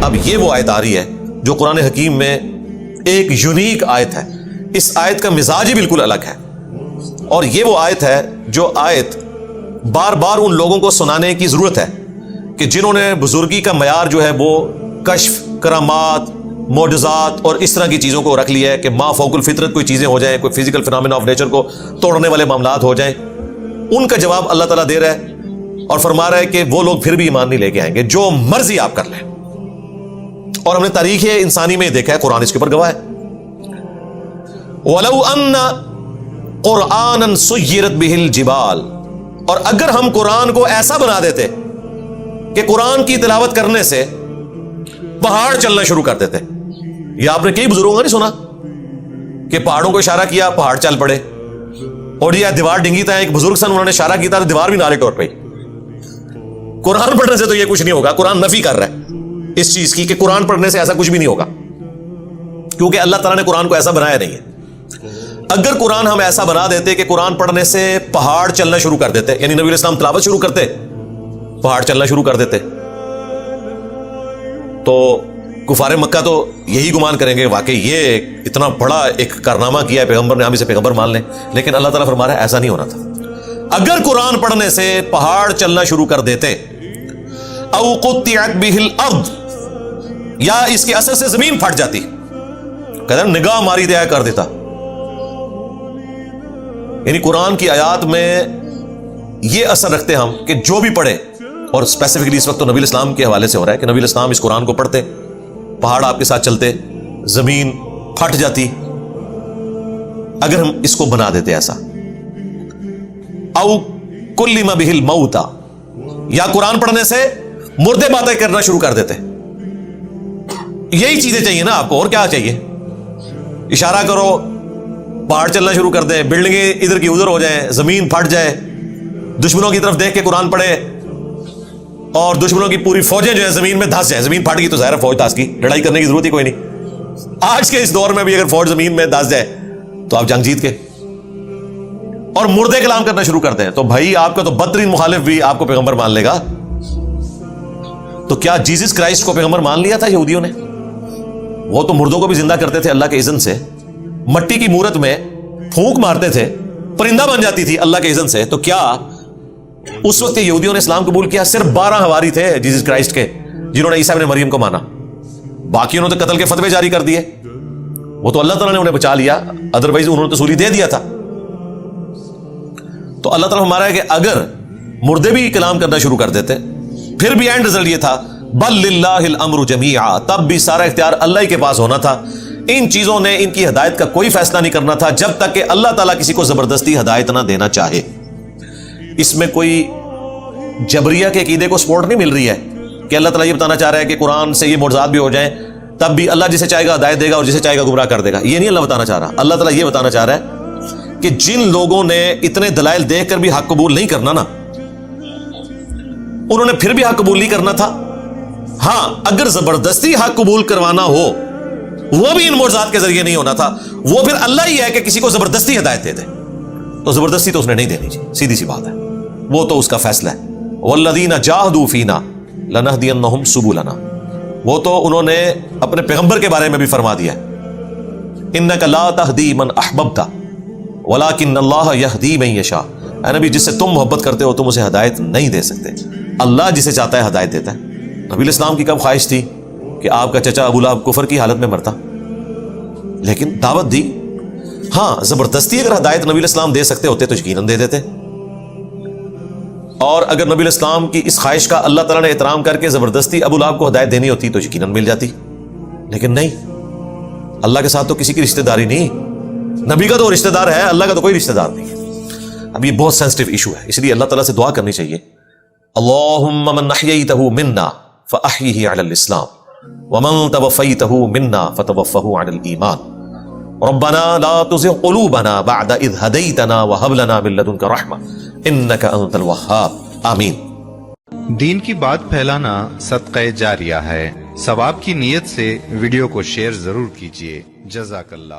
اب یہ وہ آیت آ رہی ہے جو قرآن حکیم میں ایک یونیک آیت ہے. اس آیت کا مزاج ہی بالکل الگ ہے, اور یہ وہ آیت ہے جو آیت بار بار ان لوگوں کو سنانے کی ضرورت ہے کہ جنہوں نے بزرگی کا معیار جو ہے وہ کشف, کرامات, معجزات اور اس طرح کی چیزوں کو رکھ لیا ہے کہ ما فوق الفطرت کوئی چیزیں ہو جائیں, کوئی فزیکل فینامنا آف نیچر کو توڑنے والے معاملات ہو جائیں. ان کا جواب اللہ تعالیٰ دے رہا ہے اور فرما رہا ہے کہ وہ لوگ پھر بھی ایمان نہیں لے کے آئیں گے, جو مرضی آپ کر لیں. اور ہم نے تاریخ انسانی میں دیکھا ہے, قرآن اس کے اوپر گواہ ہے. وَلَوْ أَنَّ قُرْآنًا سُيِّرَتْ بِهِ الْجِبَالُ, اور اگر ہم قرآن کو ایسا بنا دیتے کہ قرآن کی تلاوت کرنے سے پہاڑ چلنا شروع کر دیتے. یہ آپ نے کئی بزرگوں کا نہیں سنا کہ پہاڑوں کو اشارہ کیا, پہاڑ چل پڑے, اور یہ دیوار ڈنگی تھا, ایک بزرگ سن انہوں نے اشارہ کیا تھا تو دیوار بھی نالے ٹوٹ پئی. قرآن پڑھنے سے تو یہ کچھ نہیں ہوگا. قرآن نفی کر رہا ہے اس چیز کی کہ قرآن پڑھنے سے ایسا کچھ بھی نہیں ہوگا, کیونکہ اللہ تعالیٰ نے قرآن کو ایسا بنایا نہیں ہے. اگر قرآن ہم ایسا بنا دیتے کہ قرآن پڑھنے سے پہاڑ چلنا شروع کر دیتے, یعنی نبی علیہ السلام تلاوت شروع کرتے, پہاڑ چلنا شروع کر دیتے, تو کفار مکہ تو یہی گمان کریں گے واقعی یہ اتنا بڑا ایک کارنامہ کیا ہے پیغمبر نے, ہم اسے پیغمبر مان لیں. لیکن اللہ تعالیٰ فرما رہا ہے ایسا نہیں ہونا تھا. اگر قرآن پڑھنے سے پہاڑ چلنا شروع کر دیتے, او قطعت بہ الارض, یا اس کے اثر سے زمین پھٹ جاتی, کہتے ہیں نگاہ ماری دیا کر دیتا. یعنی قرآن کی آیات میں یہ اثر رکھتے ہم کہ جو بھی پڑھے, اور اسپیسیفکلی اس وقت تو نبی الاسلام کے حوالے سے ہو رہا ہے کہ نبی الاسلام اس قرآن کو پڑھتے, پہاڑ آپ کے ساتھ چلتے, زمین پھٹ جاتی. اگر ہم اس کو بنا دیتے ایسا, او کلم بہ الموتى, یا قرآن پڑھنے سے مردے باتیں کرنا شروع کر دیتے. یہی چیزیں چاہیے نا آپ کو, اور کیا چاہیے؟ اشارہ کرو, پہاڑ چلنا شروع کر دیں, بلڈنگیں ادھر کی ادھر ہو جائیں, زمین پھٹ جائے, دشمنوں کی طرف دیکھ کے قرآن پڑھے اور دشمنوں کی پوری فوجیں جو ہے زمین میں دھس جائیں. زمین پھٹ گئی تو ظاہر فوج دھس کی, لڑائی کرنے کی ضرورت ہی کوئی نہیں. آج کے اس دور میں بھی اگر فوج زمین میں دھس جائے تو آپ جنگ جیت کے, اور مردے کلام کرنا شروع کرتے ہیں, تو بھائی آپ کا تو بدترین مخالف بھی آپ کو پیغمبر مان لے گا. تو کیا جیسس کرائسٹ کو پیغمبر مان لیا تھا یہودیوں نے؟ وہ تو مردوں کو بھی زندہ کرتے تھے اللہ کے اذن سے, مٹی کی مورت میں پھونک مارتے تھے, پرندہ بن جاتی تھی اللہ کے اذن سے. تو کیا اس وقت یہودیوں نے اسلام قبول کیا؟ صرف 12 حواری تھے جیسس کرائسٹ کے جنہوں نے عیسیٰ ابن مریم کو مانا, باقی انہوں نے قتل کے فتوے جاری کر دیے. وہ تو اللہ تعالیٰ نے انہیں بچا لیا, ادروائز انہوں نے تو سولی دے دیا تھا. تو اللہ تعالیٰ ہمارا ہے کہ اگر مردے بھی کلام کرنا شروع کر دیتے, پھر بھی اینڈ رزلٹ یہ تھا بل للہ الامر جمیعا, تب بھی سارا اختیار اللہ ہی کے پاس ہونا تھا. ان چیزوں نے ان کی ہدایت کا کوئی فیصلہ نہیں کرنا تھا جب تک کہ اللہ تعالیٰ کسی کو زبردستی ہدایت نہ دینا چاہے. اس میں کوئی جبریہ کے عقیدے کو سپورٹ نہیں مل رہی ہے کہ اللہ تعالیٰ یہ بتانا چاہ رہا ہے کہ قرآن سے یہ معجزات بھی ہو جائیں تب بھی اللہ جسے چاہے گا ہدایت دے گا اور جسے چاہے گا گمراہ کر دے گا. یہ نہیں اللہ بتانا چاہ رہا. اللہ تعالیٰ یہ بتانا چاہ رہا ہے کہ جن لوگوں نے اتنے دلائل دیکھ کر بھی حق قبول نہیں کرنا نا, انہوں نے پھر بھی حق قبول نہیں کرنا تھا. ہاں اگر زبردستی حق قبول کروانا ہو وہ بھی ان معجزات کے ذریعے نہیں ہونا تھا, وہ پھر اللہ ہی ہے کہ کسی کو زبردستی ہدایت دے دے. تو زبردستی تو اس نے نہیں دینی جی, سیدھی سی بات ہے, وہ تو اس کا فیصلہ ہے. والذین جاہدوا فینا لنہدینہم سبلنا, وہ تو انہوں نے اپنے پیغمبر کے بارے میں بھی فرما دیا ہے انک لا تہدی من احببت ولکن اللہ یہدی من یشاء. اے نبی جس سے تم محبت کرتے ہو تم اسے ہدایت نہیں دے سکتے, اللہ جسے چاہتا ہے ہدایت دیتا ہے. نبی علیہ السلام کی کب خواہش تھی کہ آپ کا چچا ابو لہب کفر کی حالت میں مرتا, لیکن دعوت دی. ہاں زبردستی اگر ہدایت نبی علیہ السلام دے سکتے ہوتے تو یقیناً دے دیتے, اور اگر نبی علیہ السلام کی اس خواہش کا اللہ تعالیٰ نے احترام کر کے زبردستی ابو لہب کو ہدایت دینی ہوتی تو یقیناً مل جاتی. لیکن نہیں, اللہ کے ساتھ تو کسی کی رشتہ داری نہیں, نبی کا تو رشتہ دار ہے, اللہ کا تو کوئی رشتہ دار نہیں ہے. اب یہ بہت سینسٹیو ایشو ہے, اس لیے اللہ تعالیٰ سے دعا کرنی چاہیے اللہم من احییتہ منا فاحیہ علی الاسلام ومن توفیتہ منا فتوفہ علی الایمان ربنا لا تزغ قلوبنا بعد اذ ہدیتنا وہب لنا من لدنک رحمہ انک انت الوہاب. آمین. دین کی بات پھیلانا صدقہ جاریہ ہے. ثواب کی نیت سے ویڈیو کو شیئر ضرور کیجیے. جزاک اللہ.